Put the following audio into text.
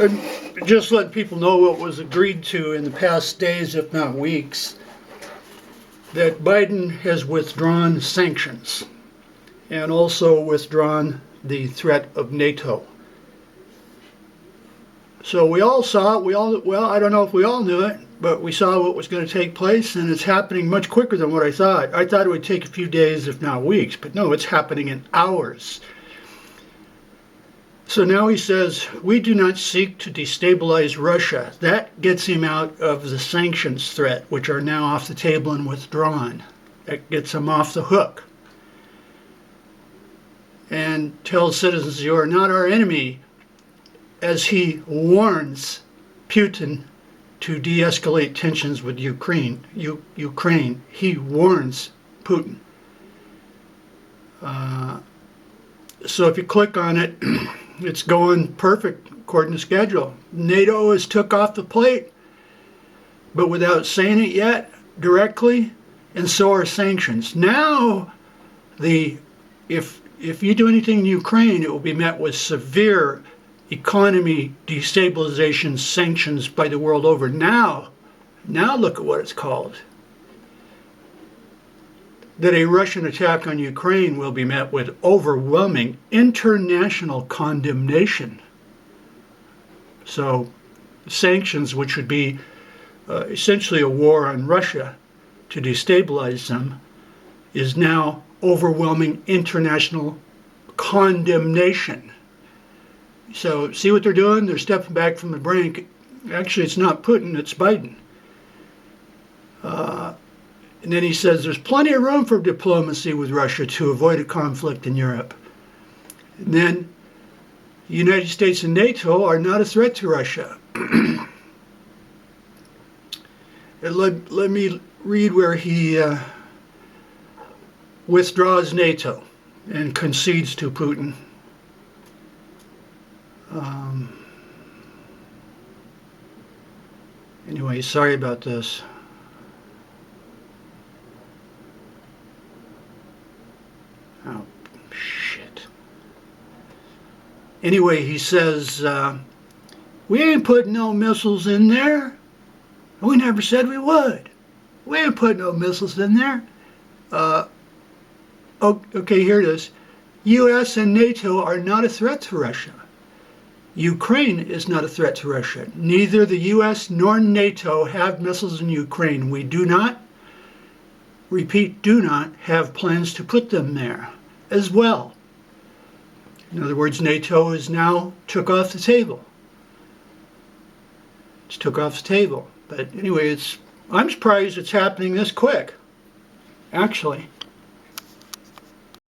And just letting people know what was agreed to in the past days, if not weeks, that Biden has withdrawn sanctions and also withdrawn the threat of NATO. So we all saw it, well, I don't know if we all knew it, but we saw what was going to take place, and it's happening much quicker than what I thought. I thought it would take a few days, if not weeks, but no, it's happening in hours. So now he says, we do not seek to destabilize Russia. That gets him out of the sanctions threat, which are now off the table and withdrawn. That gets him off the hook. And tells citizens, you are not our enemy, as he warns Putin to de-escalate tensions with Ukraine. He warns Putin. So if you click on it, it's going perfect according to schedule. NATO has took off the plate, but without saying it yet directly, and so are sanctions. Now, if you do anything in Ukraine, it will be met with severe economy destabilization sanctions by the world over. Now look at what it's called. That a Russian attack on Ukraine will be met with overwhelming international condemnation. So sanctions, which would be essentially a war on Russia to destabilize them, is now overwhelming international condemnation. So see what they're doing? They're stepping back from the brink. Actually, it's not Putin, it's Biden. And then he says there's plenty of room for diplomacy with Russia to avoid a conflict in Europe. And then the United States and NATO are not a threat to Russia. Let me read where he withdraws NATO and concedes to Putin. Anyway, sorry about this. Oh, shit. Anyway, he says, we ain't putting no missiles in there. We never said we would. We ain't putting no missiles in there. Okay, here it is. U.S. and NATO are not a threat to Russia. Ukraine is not a threat to Russia. Neither the U.S. nor NATO have missiles in Ukraine. We do not, repeat, do not have plans to put them there as well. In other words, NATO is now took off the table. It's took off the table. But anyway, I'm surprised it's happening this quick, actually.